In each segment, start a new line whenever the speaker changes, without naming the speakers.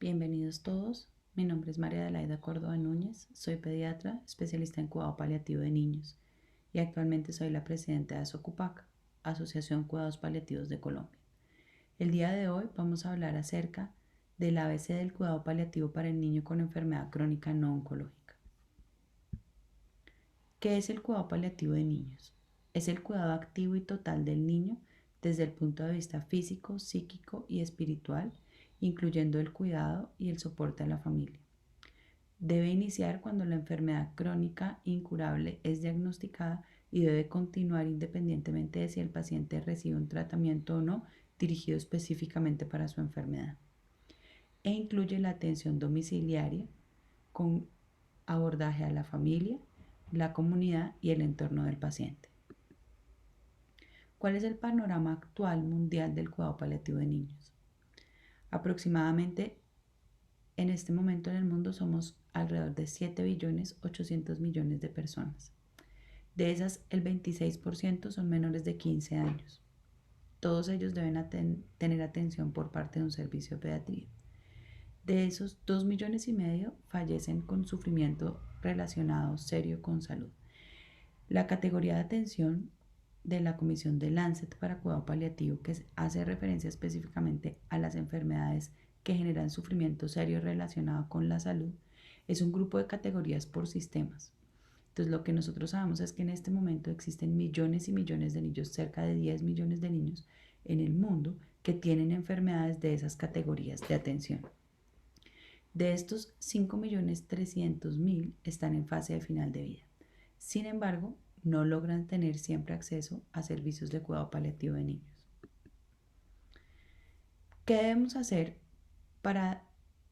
Bienvenidos todos. Mi nombre es María Adelaida Córdoba Núñez. Soy pediatra, especialista en cuidado paliativo de niños y actualmente soy la presidenta de ASOCUPAC, Asociación Cuidados Paliativos de Colombia. El día de hoy vamos a hablar acerca del ABC del cuidado paliativo para el niño con enfermedad crónica no oncológica. ¿Qué es el cuidado paliativo de niños? Es el cuidado activo y total del niño desde el punto de vista físico, psíquico y espiritual, incluyendo el cuidado y el soporte a la familia. Debe iniciar cuando la enfermedad crónica incurable es diagnosticada y debe continuar independientemente de si el paciente recibe un tratamiento o no dirigido específicamente para su enfermedad. E incluye la atención domiciliaria con abordaje a la familia, la comunidad y el entorno del paciente. ¿Cuál es el panorama actual mundial del cuidado paliativo de niños? Aproximadamente en este momento en el mundo somos alrededor de 7.800.000.000 de personas. De esas, el 26% son menores de 15 años. Todos ellos deben tener atención por parte de un servicio de pediatría. De esos, 2.500.000 fallecen con sufrimiento relacionado serio con salud. La categoría de atención de la Comisión de Lancet para Cuidado Paliativo, que hace referencia específicamente a las enfermedades que generan sufrimiento serio relacionado con la salud, es un grupo de categorías por sistemas. Entonces, lo que nosotros sabemos es que en este momento existen millones y millones de niños, cerca de 10 millones de niños en el mundo que tienen enfermedades de esas categorías de atención. De estos, 5.300.000 están en fase de final de vida. Sin embargo, no logran tener siempre acceso a servicios de cuidado paliativo de niños. ¿Qué debemos hacer para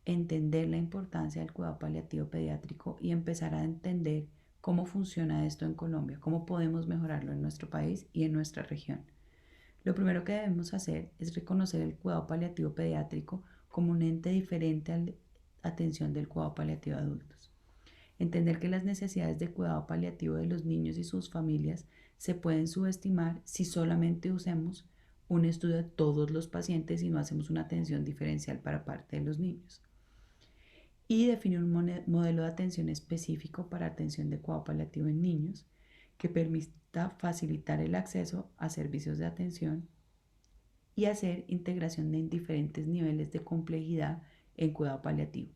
entender la importancia del cuidado paliativo pediátrico y empezar a entender cómo funciona esto en Colombia, cómo podemos mejorarlo en nuestro país y en nuestra región? Lo primero que debemos hacer es reconocer el cuidado paliativo pediátrico como un ente diferente a la atención del cuidado paliativo de adultos. Entender que las necesidades de cuidado paliativo de los niños y sus familias se pueden subestimar si solamente usamos un estudio de todos los pacientes y no hacemos una atención diferencial para parte de los niños. Y definir un modelo de atención específico para atención de cuidado paliativo en niños que permita facilitar el acceso a servicios de atención y hacer integración de diferentes niveles de complejidad en cuidado paliativo.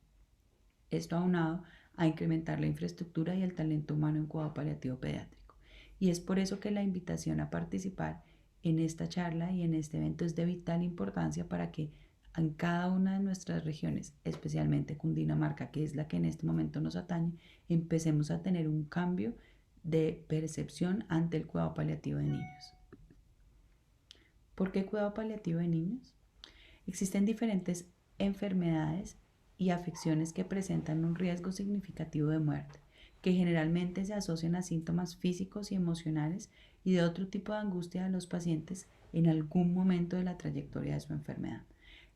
Esto aunado a incrementar la infraestructura y el talento humano en cuidado paliativo pediátrico. Y es por eso que la invitación a participar en esta charla y en este evento es de vital importancia para que en cada una de nuestras regiones, especialmente Cundinamarca, que es la que en este momento nos atañe, empecemos a tener un cambio de percepción ante el cuidado paliativo de niños. ¿Por qué cuidado paliativo de niños? Existen diferentes enfermedades y afecciones que presentan un riesgo significativo de muerte, que generalmente se asocian a síntomas físicos y emocionales y de otro tipo de angustia de los pacientes en algún momento de la trayectoria de su enfermedad.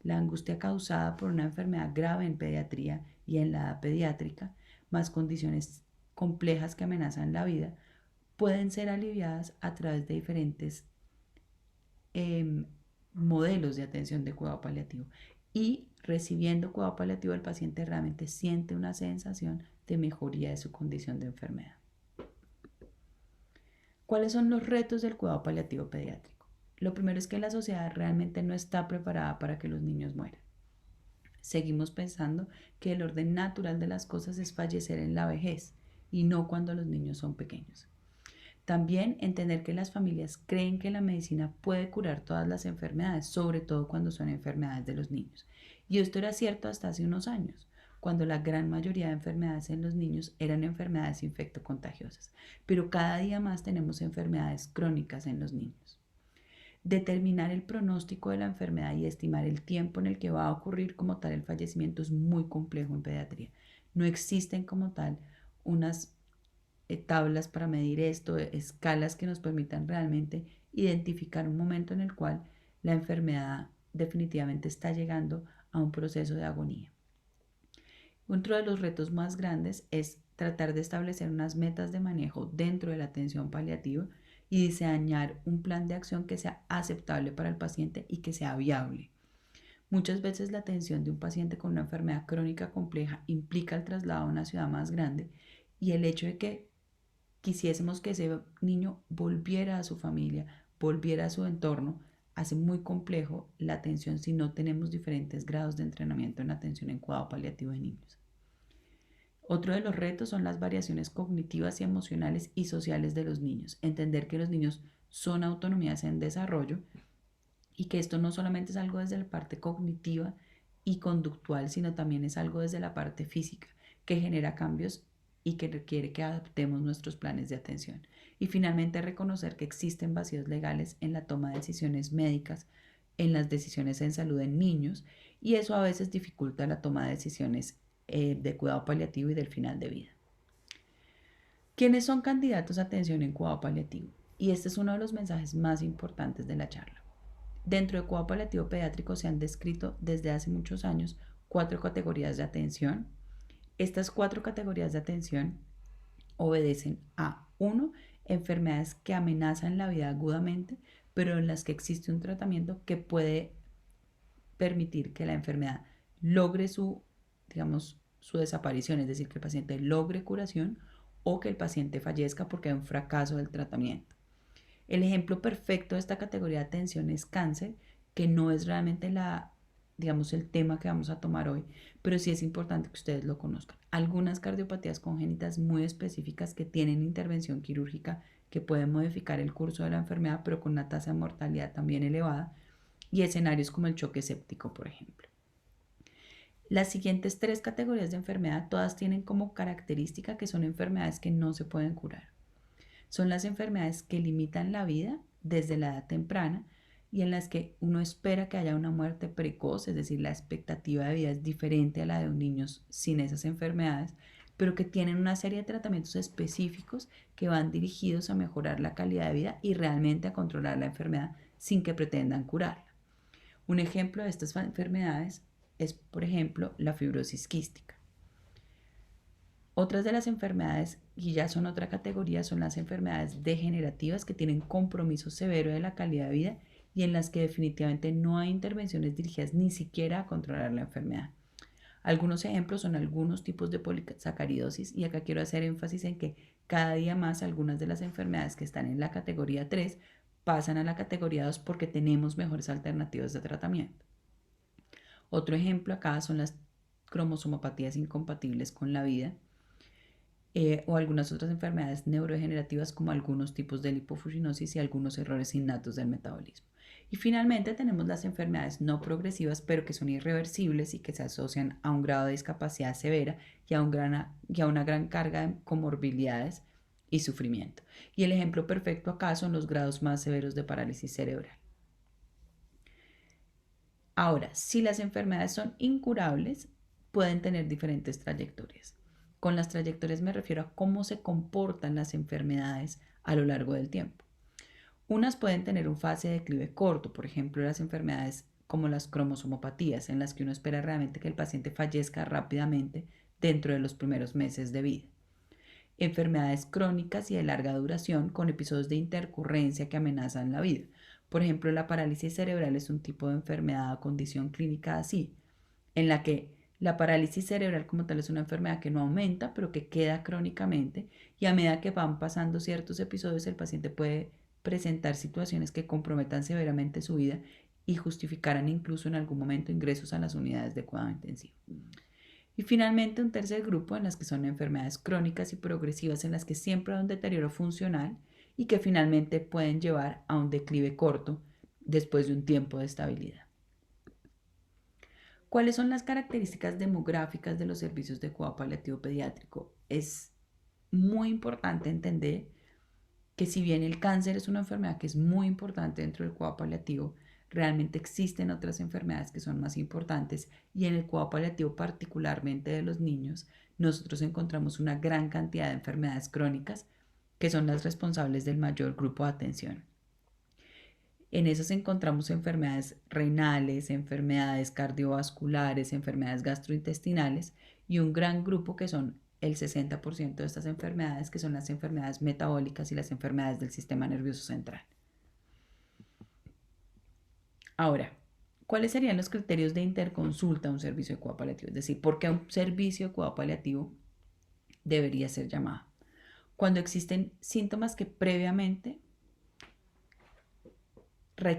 La angustia causada por una enfermedad grave en pediatría y en la edad pediátrica, más condiciones complejas que amenazan la vida, pueden ser aliviadas a través de diferentes modelos de atención de cuidado paliativo. Y recibiendo cuidado paliativo, el paciente realmente siente una sensación de mejoría de su condición de enfermedad. ¿Cuáles son los retos del cuidado paliativo pediátrico? Lo primero es que la sociedad realmente no está preparada para que los niños mueran. Seguimos pensando que el orden natural de las cosas es fallecer en la vejez y no cuando los niños son pequeños. También entender que las familias creen que la medicina puede curar todas las enfermedades, sobre todo cuando son enfermedades de los niños. Y esto era cierto hasta hace unos años, cuando la gran mayoría de enfermedades en los niños eran enfermedades infectocontagiosas. Pero cada día más tenemos enfermedades crónicas en los niños. Determinar el pronóstico de la enfermedad y estimar el tiempo en el que va a ocurrir como tal el fallecimiento es muy complejo en pediatría. No existen como tal unas tablas para medir esto, escalas que nos permitan realmente identificar un momento en el cual la enfermedad definitivamente está llegando a un proceso de agonía. Otro de los retos más grandes es tratar de establecer unas metas de manejo dentro de la atención paliativa y diseñar un plan de acción que sea aceptable para el paciente y que sea viable. Muchas veces la atención de un paciente con una enfermedad crónica compleja implica el traslado a una ciudad más grande y el hecho de que quisiésemos que ese niño volviera a su familia, volviera a su entorno, hace muy complejo la atención si no tenemos diferentes grados de entrenamiento en atención en cuidado paliativo de niños. Otro de los retos son las variaciones cognitivas y emocionales y sociales de los niños. Entender que los niños son autonomías en desarrollo y que esto no solamente es algo desde la parte cognitiva y conductual, sino también es algo desde la parte física, que genera cambios y que requiere que adaptemos nuestros planes de atención. Y finalmente reconocer que existen vacíos legales en la toma de decisiones médicas, en las decisiones en salud en niños, y eso a veces dificulta la toma de decisiones de cuidado paliativo y del final de vida. ¿Quiénes son candidatos a atención en cuidado paliativo? Y este es uno de los mensajes más importantes de la charla. Dentro del cuidado paliativo pediátrico se han descrito desde hace muchos años 4 categorías de atención. Estas 4 categorías de atención obedecen a 1. Enfermedades que amenazan la vida agudamente, pero en las que existe un tratamiento que puede permitir que la enfermedad logre su desaparición, es decir, que el paciente logre curación o que el paciente fallezca porque hay un fracaso del tratamiento. El ejemplo perfecto de esta categoría de atención es cáncer, que no es realmente el tema que vamos a tomar hoy, pero sí es importante que ustedes lo conozcan. Algunas cardiopatías congénitas muy específicas que tienen intervención quirúrgica que pueden modificar el curso de la enfermedad, pero con una tasa de mortalidad también elevada, y escenarios como el choque séptico, por ejemplo. Las siguientes 3 categorías de enfermedad todas tienen como característica que son enfermedades que no se pueden curar. Son las enfermedades que limitan la vida desde la edad temprana y en las que uno espera que haya una muerte precoz, es decir, la expectativa de vida es diferente a la de un niño sin esas enfermedades, pero que tienen una serie de tratamientos específicos que van dirigidos a mejorar la calidad de vida y realmente a controlar la enfermedad sin que pretendan curarla. Un ejemplo de estas enfermedades es, por ejemplo, la fibrosis quística. Otras de las enfermedades, y ya son otra categoría, son las enfermedades degenerativas que tienen compromiso severo de la calidad de vida y en las que definitivamente no hay intervenciones dirigidas ni siquiera a controlar la enfermedad. Algunos ejemplos son algunos tipos de polisacaridosis y acá quiero hacer énfasis en que cada día más algunas de las enfermedades que están en la categoría 3 pasan a la categoría 2 porque tenemos mejores alternativas de tratamiento. Otro ejemplo acá son las cromosomopatías incompatibles con la vida, o algunas otras enfermedades neurodegenerativas como algunos tipos de lipofuscinosis y algunos errores innatos del metabolismo. Y finalmente tenemos las enfermedades no progresivas pero que son irreversibles y que se asocian a un grado de discapacidad severa y a una gran carga de comorbilidades y sufrimiento. Y el ejemplo perfecto acá son los grados más severos de parálisis cerebral. Ahora, si las enfermedades son incurables, pueden tener diferentes trayectorias. Con las trayectorias me refiero a cómo se comportan las enfermedades a lo largo del tiempo. Unas pueden tener un fase de declive corto, por ejemplo, las enfermedades como las cromosomopatías, en las que uno espera realmente que el paciente fallezca rápidamente dentro de los primeros meses de vida. Enfermedades crónicas y de larga duración con episodios de intercurrencia que amenazan la vida. Por ejemplo, la parálisis cerebral es un tipo de enfermedad o condición clínica así, en la que la parálisis cerebral como tal es una enfermedad que no aumenta, pero que queda crónicamente y a medida que van pasando ciertos episodios el paciente puede presentar situaciones que comprometan severamente su vida y justificarán incluso en algún momento ingresos a las unidades de cuidado intensivo. Y finalmente un tercer grupo en las que son enfermedades crónicas y progresivas en las que siempre hay un deterioro funcional y que finalmente pueden llevar a un declive corto después de un tiempo de estabilidad. ¿Cuáles son las características demográficas de los servicios de cuidado paliativo pediátrico? Es muy importante entender que si bien el cáncer es una enfermedad que es muy importante dentro del cuidado paliativo, realmente existen otras enfermedades que son más importantes y en el cuidado paliativo, particularmente de los niños, nosotros encontramos una gran cantidad de enfermedades crónicas que son las responsables del mayor grupo de atención. En esas encontramos enfermedades renales, enfermedades cardiovasculares, enfermedades gastrointestinales y un gran grupo que son el 60% de estas enfermedades, que son las enfermedades metabólicas y las enfermedades del sistema nervioso central. Ahora, ¿Cuáles serían los criterios de interconsulta a un servicio de cuidado paliativo? Es decir, ¿por qué un servicio de cuidado paliativo debería ser llamado? Cuando existen síntomas que previamente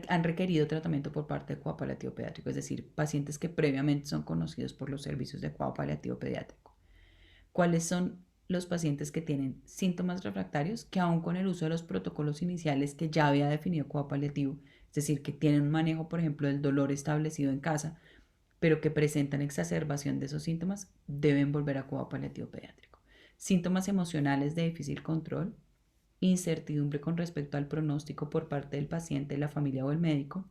han requerido tratamiento por parte de cuidado paliativo pediátrico, es decir, pacientes que previamente son conocidos por los servicios de cuidado paliativo pediátrico. ¿Cuáles son los pacientes que tienen síntomas refractarios que aún con el uso de los protocolos iniciales que ya había definido cuidado paliativo, es decir, que tienen un manejo, por ejemplo, del dolor establecido en casa, pero que presentan exacerbación de esos síntomas, deben volver a cuidado paliativo pediátrico? Síntomas emocionales de difícil control, incertidumbre con respecto al pronóstico por parte del paciente, la familia o el médico,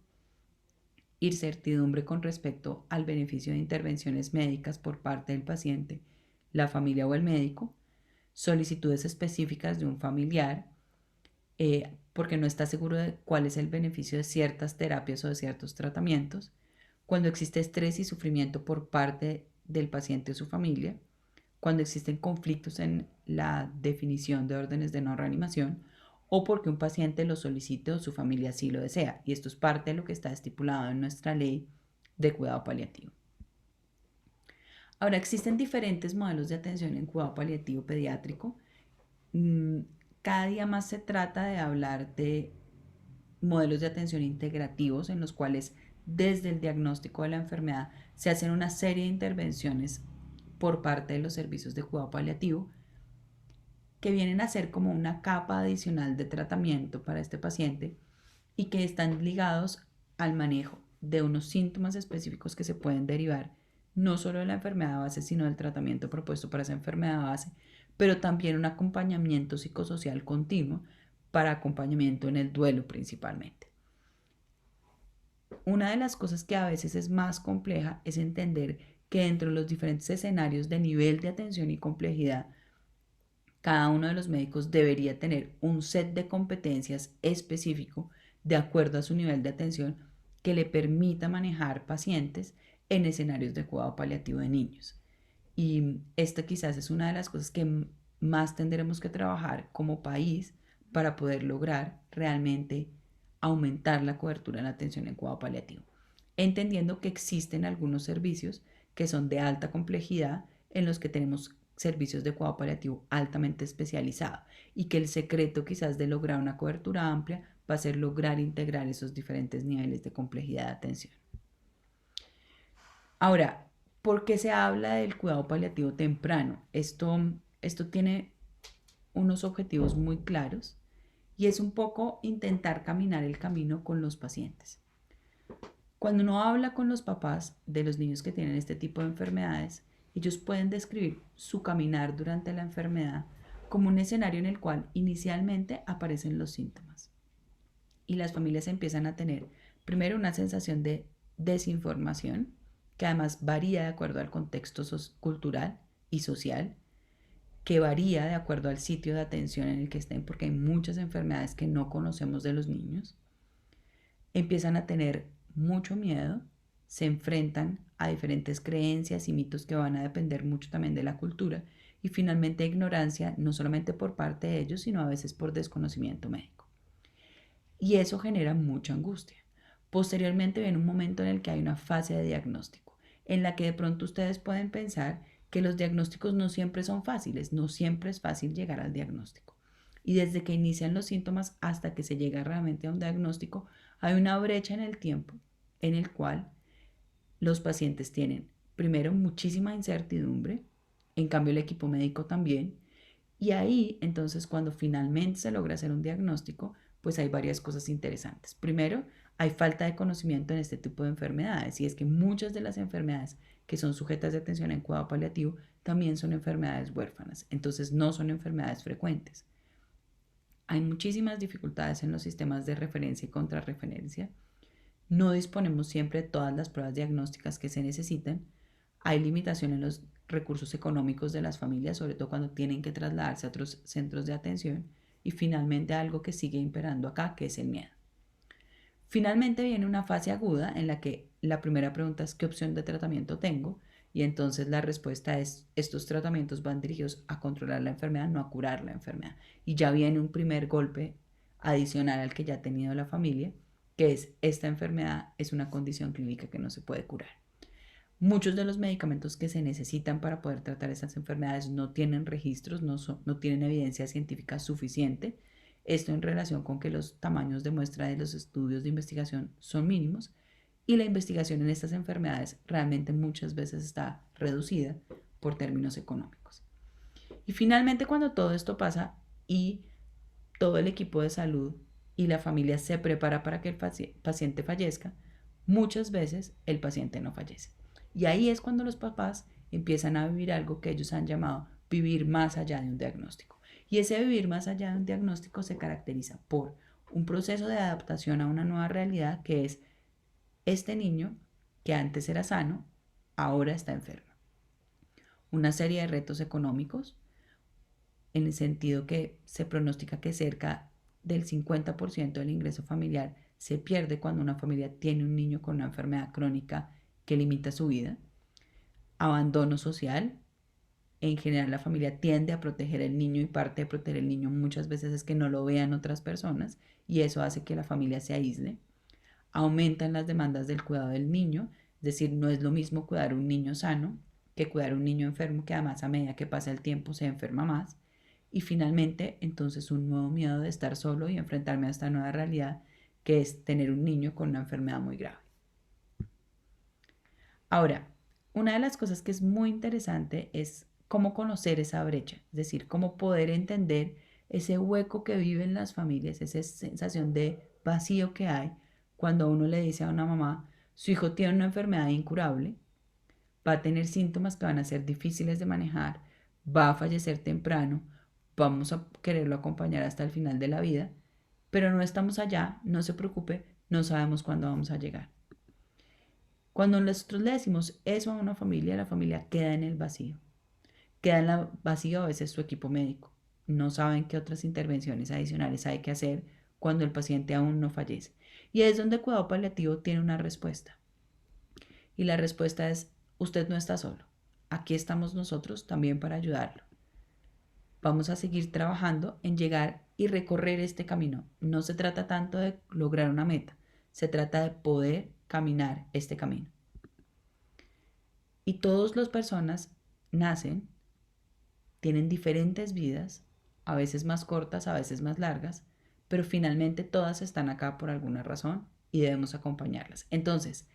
incertidumbre con respecto al beneficio de intervenciones médicas por parte del paciente, la familia o el médico, solicitudes específicas de un familiar, porque no está seguro de cuál es el beneficio de ciertas terapias o de ciertos tratamientos, cuando existe estrés y sufrimiento por parte del paciente o su familia, cuando existen conflictos en la definición de órdenes de no reanimación o porque un paciente lo solicite o su familia así lo desea. Y esto es parte de lo que está estipulado en nuestra ley de cuidado paliativo. Ahora, existen diferentes modelos de atención en cuidado paliativo pediátrico. Cada día más se trata de hablar de modelos de atención integrativos en los cuales desde el diagnóstico de la enfermedad se hacen una serie de intervenciones por parte de los servicios de cuidado paliativo que vienen a ser como una capa adicional de tratamiento para este paciente y que están ligados al manejo de unos síntomas específicos que se pueden derivar no solo de la enfermedad base, sino del tratamiento propuesto para esa enfermedad base, pero también un acompañamiento psicosocial continuo para acompañamiento en el duelo principalmente. Una de las cosas que a veces es más compleja es entender que dentro de los diferentes escenarios de nivel de atención y complejidad, cada uno de los médicos debería tener un set de competencias específico de acuerdo a su nivel de atención que le permita manejar pacientes en escenarios de cuidado paliativo de niños. Y esta quizás es una de las cosas que más tendremos que trabajar como país para poder lograr realmente aumentar la cobertura en la atención en cuidado paliativo, entendiendo que existen algunos servicios que son de alta complejidad en los que tenemos servicios de cuidado paliativo altamente especializados y que el secreto quizás de lograr una cobertura amplia va a ser lograr integrar esos diferentes niveles de complejidad de atención. Ahora, ¿por qué se habla del cuidado paliativo temprano? Esto tiene unos objetivos muy claros y es un poco intentar caminar el camino con los pacientes. Cuando uno habla con los papás de los niños que tienen este tipo de enfermedades, ellos pueden describir su caminar durante la enfermedad como un escenario en el cual inicialmente aparecen los síntomas y las familias empiezan a tener primero una sensación de desinformación, que además varía de acuerdo al contexto cultural y social, que varía de acuerdo al sitio de atención en el que estén, porque hay muchas enfermedades que no conocemos de los niños. Empiezan a tener mucho miedo, se enfrentan a diferentes creencias y mitos que van a depender mucho también de la cultura y finalmente ignorancia, no solamente por parte de ellos, sino a veces por desconocimiento médico. Y eso genera mucha angustia. Posteriormente viene un momento en el que hay una fase de diagnóstico, en la que de pronto ustedes pueden pensar que los diagnósticos no siempre son fáciles, no siempre es fácil llegar al diagnóstico. Y desde que inician los síntomas hasta que se llega realmente a un diagnóstico, hay una brecha en el tiempo en el cual los pacientes tienen primero muchísima incertidumbre, en cambio el equipo médico también, y ahí entonces cuando finalmente se logra hacer un diagnóstico, pues hay varias cosas interesantes. Primero, hay falta de conocimiento en este tipo de enfermedades y es que muchas de las enfermedades que son sujetas de atención en cuidado paliativo también son enfermedades huérfanas, entonces no son enfermedades frecuentes. Hay muchísimas dificultades en los sistemas de referencia y contrarreferencia. No disponemos siempre de todas las pruebas diagnósticas que se necesitan. Hay limitación en los recursos económicos de las familias, sobre todo cuando tienen que trasladarse a otros centros de atención. Y finalmente algo que sigue imperando acá, que es el miedo. Finalmente viene una fase aguda en la que la primera pregunta es ¿qué opción de tratamiento tengo? Y entonces la respuesta es estos tratamientos van dirigidos a controlar la enfermedad, no a curar la enfermedad. Y ya viene un primer golpe adicional al que ya ha tenido la familia, que es esta enfermedad es una condición clínica que no se puede curar. Muchos de los medicamentos que se necesitan para poder tratar estas enfermedades no tienen registros, no tienen evidencia científica suficiente. Esto en relación con que los tamaños de muestra de los estudios de investigación son mínimos y la investigación en estas enfermedades realmente muchas veces está reducida por términos económicos. Y finalmente, cuando todo esto pasa y todo el equipo de salud y la familia se prepara para que el paciente fallezca, muchas veces el paciente no fallece. Y ahí es cuando los papás empiezan a vivir algo que ellos han llamado vivir más allá de un diagnóstico. Y ese vivir más allá de un diagnóstico se caracteriza por un proceso de adaptación a una nueva realidad, que es este niño que antes era sano, ahora está enfermo. Una serie de retos económicos, en el sentido que se pronostica que cerca del 50% del ingreso familiar se pierde cuando una familia tiene un niño con una enfermedad crónica que limita su vida. Abandono social. En general, la familia tiende a proteger al niño y parte de proteger al niño muchas veces es que no lo vean otras personas y eso hace que la familia se aísle. Aumentan las demandas del cuidado del niño, es decir, no es lo mismo cuidar a un niño sano que cuidar a un niño enfermo, que además a medida que pasa el tiempo se enferma más. Y finalmente, entonces, un nuevo miedo de estar solo y enfrentarme a esta nueva realidad, que es tener un niño con una enfermedad muy grave. Ahora, una de las cosas que es muy interesante es cómo conocer esa brecha, es decir, cómo poder entender ese hueco que viven las familias, esa sensación de vacío que hay cuando uno le dice a una mamá, su hijo tiene una enfermedad incurable, va a tener síntomas que van a ser difíciles de manejar, va a fallecer temprano, vamos a quererlo acompañar hasta el final de la vida, pero no estamos allá, no se preocupe, no sabemos cuándo vamos a llegar. Cuando nosotros le decimos eso a una familia, la familia queda en el vacío. Queda en el vacío a veces su equipo médico. No saben qué otras intervenciones adicionales hay que hacer cuando el paciente aún no fallece. Y es donde el cuidado paliativo tiene una respuesta. Y la respuesta es, usted no está solo. Aquí estamos nosotros también para ayudarlo. Vamos a seguir trabajando en llegar y recorrer este camino. No se trata tanto de lograr una meta, se trata de poder caminar este camino. Y todas las personas nacen, tienen diferentes vidas, a veces más cortas, a veces más largas, pero finalmente todas están acá por alguna razón y debemos acompañarlas. Entonces,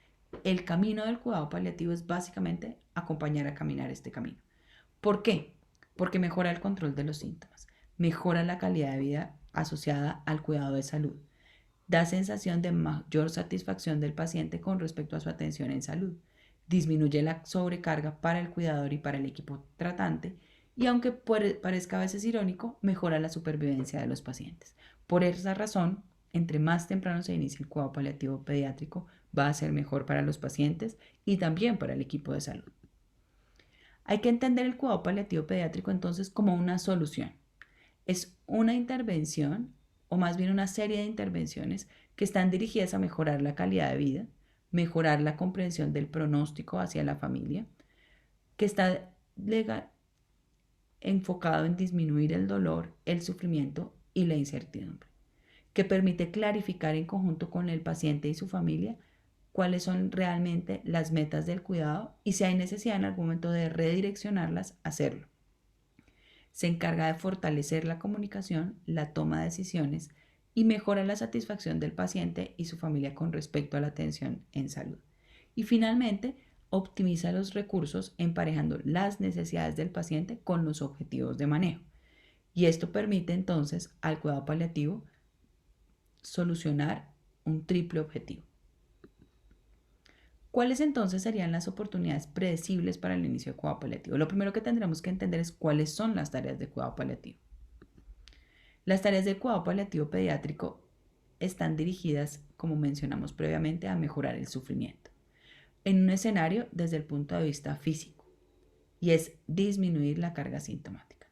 el camino del cuidado paliativo es básicamente acompañar a caminar este camino. ¿Por qué? Porque mejora el control de los síntomas, mejora la calidad de vida asociada al cuidado de salud, da sensación de mayor satisfacción del paciente con respecto a su atención en salud, disminuye la sobrecarga para el cuidador y para el equipo tratante y, aunque parezca a veces irónico, mejora la supervivencia de los pacientes. Por esa razón, entre más temprano se inicie el cuidado paliativo pediátrico, va a ser mejor para los pacientes y también para el equipo de salud. Hay que entender el cuidado paliativo pediátrico entonces como una solución. Es una intervención, o más bien una serie de intervenciones que están dirigidas a mejorar la calidad de vida, mejorar la comprensión del pronóstico hacia la familia, que está enfocado en disminuir el dolor, el sufrimiento y la incertidumbre, que permite clarificar en conjunto con el paciente y su familia cuáles son realmente las metas del cuidado y, si hay necesidad en algún momento de redireccionarlas, hacerlo. Se encarga de fortalecer la comunicación, la toma de decisiones y mejora la satisfacción del paciente y su familia con respecto a la atención en salud. Y finalmente, optimiza los recursos emparejando las necesidades del paciente con los objetivos de manejo. Y esto permite entonces al cuidado paliativo solucionar un triple objetivo. ¿Cuáles entonces serían las oportunidades predecibles para el inicio de cuidado paliativo? Lo primero que tendremos que entender es cuáles son las tareas de cuidado paliativo. Las tareas de cuidado paliativo pediátrico están dirigidas, como mencionamos previamente, a mejorar el sufrimiento en un escenario desde el punto de vista físico, y es disminuir la carga sintomática,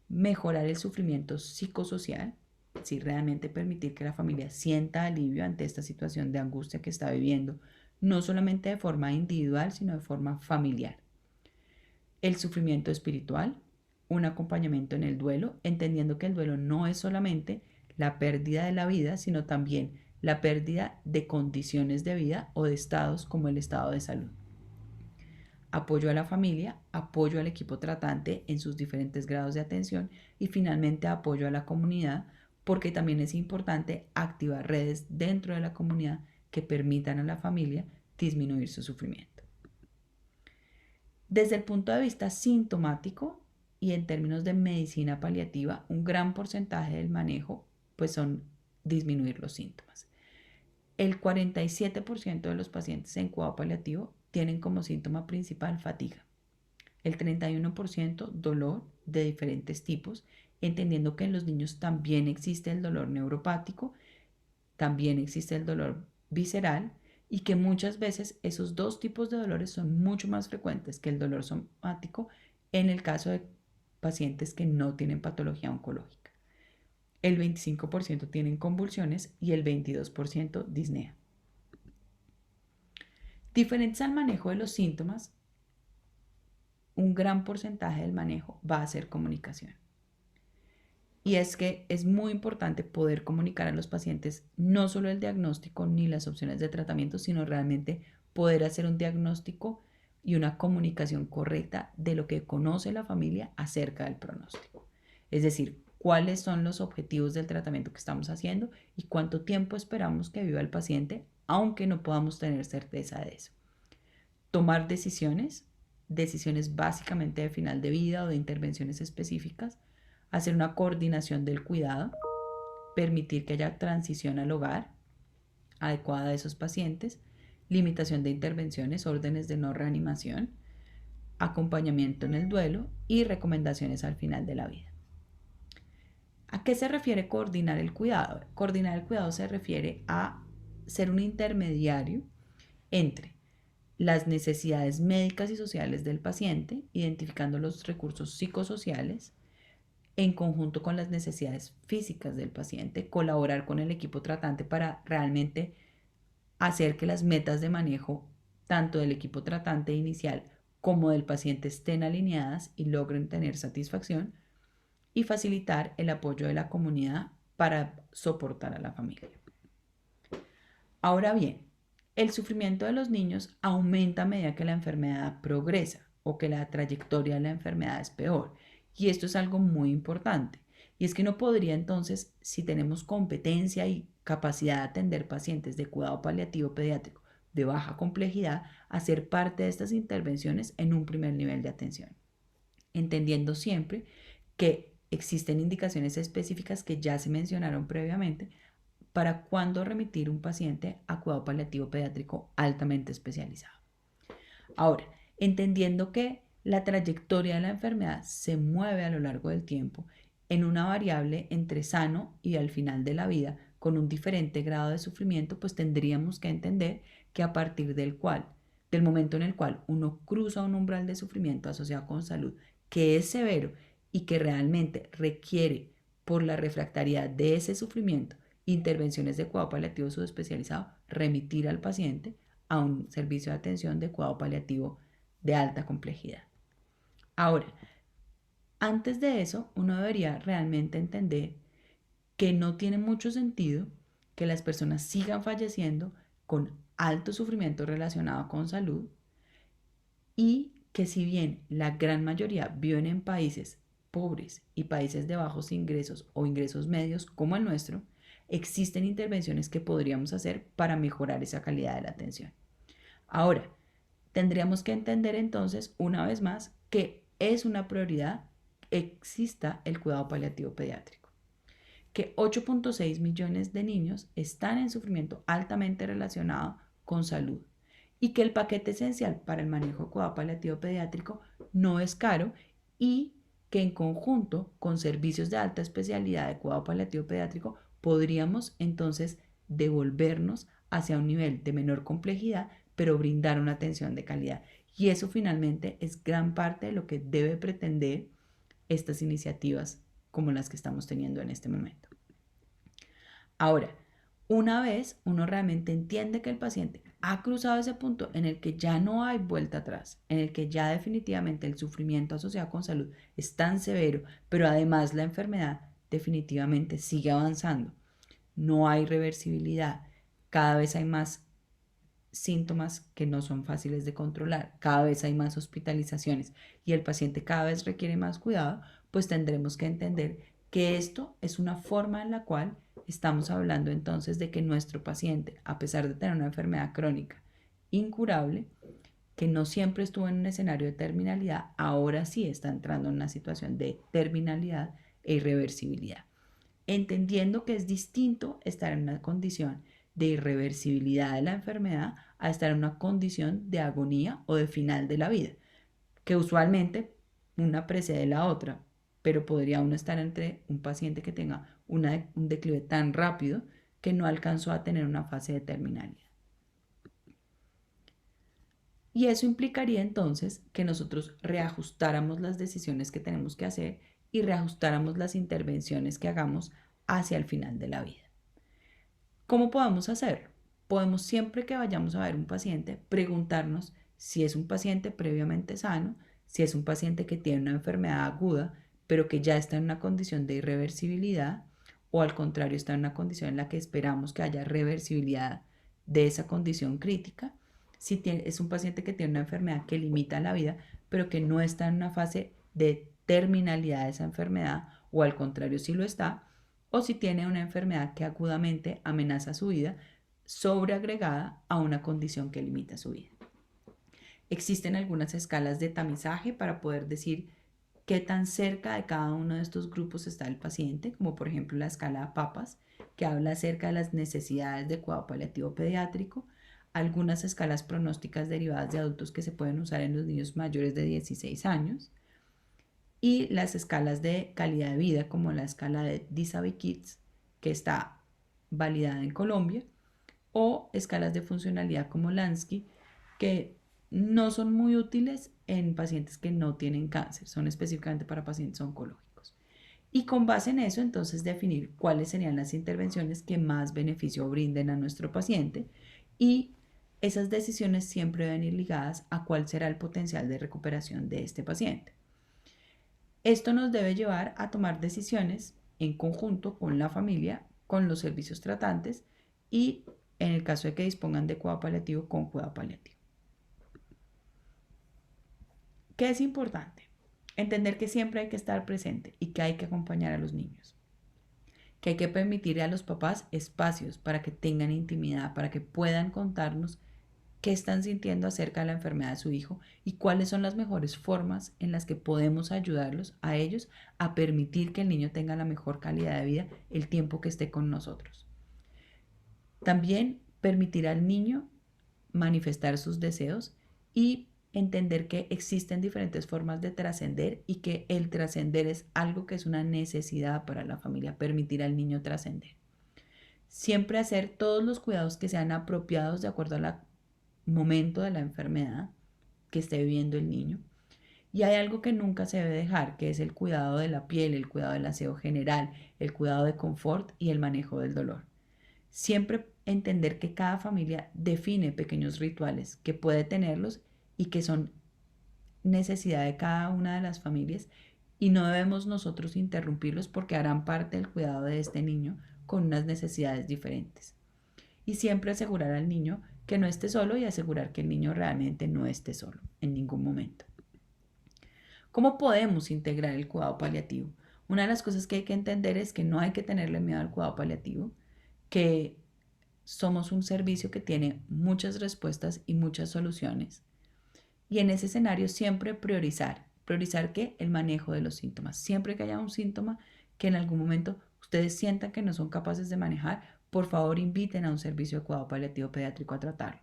mejorar el sufrimiento psicosocial, si realmente permitir que la familia sienta alivio ante esta situación de angustia que está viviendo, no solamente de forma individual, sino de forma familiar. El sufrimiento espiritual, un acompañamiento en el duelo, entendiendo que el duelo no es solamente la pérdida de la vida, sino también la pérdida de condiciones de vida o de estados como el estado de salud. Apoyo a la familia, apoyo al equipo tratante en sus diferentes grados de atención y finalmente apoyo a la comunidad, porque también es importante activar redes dentro de la comunidad que permitan a la familia disminuir su sufrimiento. Desde el punto de vista sintomático y en términos de medicina paliativa, un gran porcentaje del manejo pues son disminuir los síntomas. El 47% de los pacientes en cuidado paliativo tienen como síntoma principal fatiga. El 31% dolor de diferentes tipos, entendiendo que en los niños también existe el dolor neuropático, también existe el dolor visceral y que muchas veces esos dos tipos de dolores son mucho más frecuentes que el dolor somático en el caso de pacientes que no tienen patología oncológica. El 25% tienen convulsiones y el 22% disnea. Diferentes al manejo de los síntomas, un gran porcentaje del manejo va a ser comunicación. Y es que es muy importante poder comunicar a los pacientes no solo el diagnóstico ni las opciones de tratamiento, sino realmente poder hacer un diagnóstico y una comunicación correcta de lo que conoce la familia acerca del pronóstico. Es decir, cuáles son los objetivos del tratamiento que estamos haciendo y cuánto tiempo esperamos que viva el paciente, aunque no podamos tener certeza de eso. Tomar decisiones básicamente de final de vida o de intervenciones específicas, hacer una coordinación del cuidado, permitir que haya transición al hogar adecuada de esos pacientes, limitación de intervenciones, órdenes de no reanimación, acompañamiento en el duelo y recomendaciones al final de la vida. ¿A qué se refiere coordinar el cuidado? Coordinar el cuidado se refiere a ser un intermediario entre las necesidades médicas y sociales del paciente, identificando los recursos psicosociales, en conjunto con las necesidades físicas del paciente, colaborar con el equipo tratante para realmente hacer que las metas de manejo tanto del equipo tratante inicial como del paciente estén alineadas y logren tener satisfacción, y facilitar el apoyo de la comunidad para soportar a la familia. Ahora bien, el sufrimiento de los niños aumenta a medida que la enfermedad progresa o que la trayectoria de la enfermedad es peor. Y esto es algo muy importante. Y es que no podría entonces, si tenemos competencia y capacidad de atender pacientes de cuidado paliativo pediátrico de baja complejidad, hacer parte de estas intervenciones en un primer nivel de atención. Entendiendo siempre que existen indicaciones específicas que ya se mencionaron previamente para cuándo remitir un paciente a cuidado paliativo pediátrico altamente especializado. Ahora, entendiendo que la trayectoria de la enfermedad se mueve a lo largo del tiempo en una variable entre sano y al final de la vida con un diferente grado de sufrimiento, pues tendríamos que entender que a partir del momento en el cual uno cruza un umbral de sufrimiento asociado con salud que es severo y que realmente requiere por la refractariedad de ese sufrimiento intervenciones de cuidado paliativo subespecializado, remitir al paciente a un servicio de atención de cuidado paliativo de alta complejidad. Ahora, antes de eso, uno debería realmente entender que no tiene mucho sentido que las personas sigan falleciendo con alto sufrimiento relacionado con salud y que si bien la gran mayoría viven en países pobres y países de bajos ingresos o ingresos medios como el nuestro, existen intervenciones que podríamos hacer para mejorar esa calidad de la atención. Ahora, tendríamos que entender entonces una vez más que es una prioridad exista el cuidado paliativo pediátrico, que 8.6 millones de niños están en sufrimiento altamente relacionado con salud y que el paquete esencial para el manejo de cuidado paliativo pediátrico no es caro y que en conjunto con servicios de alta especialidad de cuidado paliativo pediátrico podríamos entonces devolvernos hacia un nivel de menor complejidad, pero brindar una atención de calidad. Y eso finalmente es gran parte de lo que debe pretender estas iniciativas como las que estamos teniendo en este momento. Ahora, una vez uno realmente entiende que el paciente ha cruzado ese punto en el que ya no hay vuelta atrás, en el que ya definitivamente el sufrimiento asociado con salud es tan severo, pero además la enfermedad definitivamente sigue avanzando, no hay reversibilidad cada vez hay más síntomas que no son fáciles de controlar, cada vez hay más hospitalizaciones y el paciente cada vez requiere más cuidado, pues tendremos que entender que esto es una forma en la cual estamos hablando entonces de que nuestro paciente, a pesar de tener una enfermedad crónica incurable, que no siempre estuvo en un escenario de terminalidad, ahora sí está entrando en una situación de terminalidad e irreversibilidad. Entendiendo que es distinto estar en una condición de irreversibilidad de la enfermedad a estar en una condición de agonía o de final de la vida, que usualmente una precede la otra, pero podría uno estar entre un paciente que tenga un declive tan rápido que no alcanzó a tener una fase de terminalidad. Y eso implicaría entonces que nosotros reajustáramos las decisiones que tenemos que hacer y reajustáramos las intervenciones que hagamos hacia el final de la vida. ¿Cómo podemos hacerlo? Podemos siempre que vayamos a ver un paciente preguntarnos si es un paciente previamente sano, si es un paciente que tiene una enfermedad aguda, pero que ya está en una condición de irreversibilidad, o al contrario está en una condición en la que esperamos que haya reversibilidad de esa condición crítica. Si es un paciente que tiene una enfermedad que limita la vida, pero que no está en una fase de terminalidad de esa enfermedad, o al contrario si lo está, o si tiene una enfermedad que agudamente amenaza su vida, sobreagregada a una condición que limita su vida. Existen algunas escalas de tamizaje para poder decir qué tan cerca de cada uno de estos grupos está el paciente, como por ejemplo la escala PAPAS, que habla acerca de las necesidades de cuidado paliativo pediátrico, algunas escalas pronósticas derivadas de adultos que se pueden usar en los niños mayores de 16 años, y las escalas de calidad de vida, como la escala de Disability Kids, que está validada en Colombia, o escalas de funcionalidad como Lansky, que no son muy útiles en pacientes que no tienen cáncer, son específicamente para pacientes oncológicos. Y con base en eso, entonces, definir cuáles serían las intervenciones que más beneficio brinden a nuestro paciente, y esas decisiones siempre deben ir ligadas a cuál será el potencial de recuperación de este paciente. Esto nos debe llevar a tomar decisiones en conjunto con la familia, con los servicios tratantes y, en el caso de que dispongan de cuidado paliativo, con cuidado paliativo. ¿Qué es importante? Entender que siempre hay que estar presente y que hay que acompañar a los niños, que hay que permitirle a los papás espacios para que tengan intimidad, para que puedan contarnos qué están sintiendo acerca de la enfermedad de su hijo y cuáles son las mejores formas en las que podemos ayudarlos a ellos a permitir que el niño tenga la mejor calidad de vida el tiempo que esté con nosotros. También permitir al niño manifestar sus deseos y entender que existen diferentes formas de trascender y que el trascender es algo que es una necesidad para la familia, permitir al niño trascender. Siempre hacer todos los cuidados que sean apropiados de acuerdo al momento de la enfermedad que esté viviendo el niño. Y hay algo que nunca se debe dejar, que es el cuidado de la piel, el cuidado del aseo general, el cuidado de confort y el manejo del dolor. Siempre entender que cada familia define pequeños rituales, que puede tenerlos y que son necesidad de cada una de las familias, y no debemos nosotros interrumpirlos porque harán parte del cuidado de este niño con unas necesidades diferentes. Y siempre asegurar al niño que no esté solo y asegurar que el niño realmente no esté solo en ningún momento. ¿Cómo podemos integrar el cuidado paliativo? Una de las cosas que hay que entender es que no hay que tenerle miedo al cuidado paliativo, que somos un servicio que tiene muchas respuestas y muchas soluciones. Y en ese escenario siempre priorizar. ¿Priorizar qué? El manejo de los síntomas. Siempre que haya un síntoma que en algún momento ustedes sientan que no son capaces de manejar, por favor inviten a un servicio de cuidado paliativo pediátrico a tratarlo.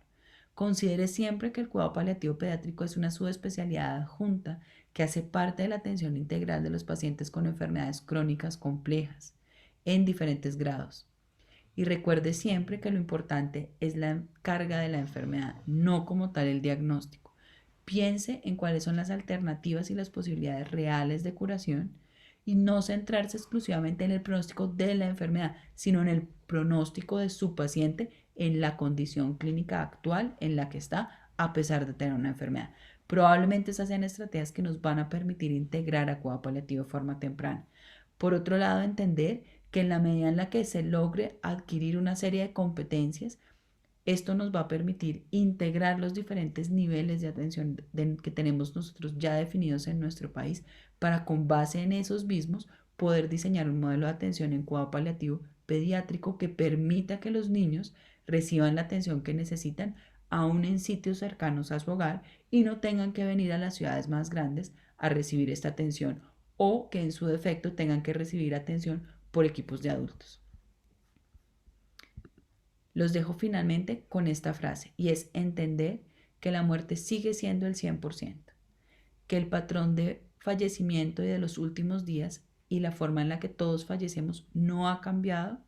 Considere siempre que el cuidado paliativo pediátrico es una subespecialidad adjunta que hace parte de la atención integral de los pacientes con enfermedades crónicas complejas en diferentes grados. Y recuerde siempre que lo importante es la carga de la enfermedad, no como tal el diagnóstico. Piense en cuáles son las alternativas y las posibilidades reales de curación y no centrarse exclusivamente en el pronóstico de la enfermedad, sino en el pronóstico de su paciente en la condición clínica actual en la que está, a pesar de tener una enfermedad. Probablemente esas sean estrategias que nos van a permitir integrar a cuidado paliativo de forma temprana. Por otro lado, entender que en la medida en la que se logre adquirir una serie de competencias, Esto nos va a permitir integrar los diferentes niveles de atención que tenemos nosotros ya definidos en nuestro país para, con base en esos mismos, poder diseñar un modelo de atención en cuidado paliativo pediátrico que permita que los niños reciban la atención que necesitan aún en sitios cercanos a su hogar y no tengan que venir a las ciudades más grandes a recibir esta atención, o que en su defecto tengan que recibir atención por equipos de adultos. Los dejo finalmente con esta frase, y es entender que la muerte sigue siendo el 100%, que el patrón de fallecimiento y de los últimos días y la forma en la que todos fallecemos no ha cambiado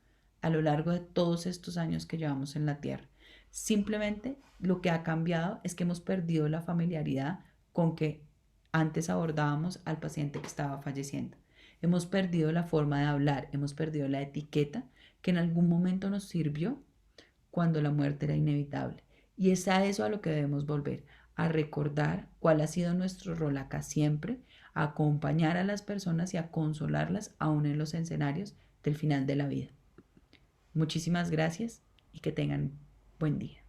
a lo largo de todos estos años que llevamos en la Tierra. Simplemente lo que ha cambiado es que hemos perdido la familiaridad con que antes abordábamos al paciente que estaba falleciendo. Hemos perdido la forma de hablar, hemos perdido la etiqueta que en algún momento nos sirvió cuando la muerte era inevitable. Y es a eso a lo que debemos volver, a recordar cuál ha sido nuestro rol acá siempre, a acompañar a las personas y a consolarlas aún en los escenarios del final de la vida. Muchísimas gracias y que tengan buen día.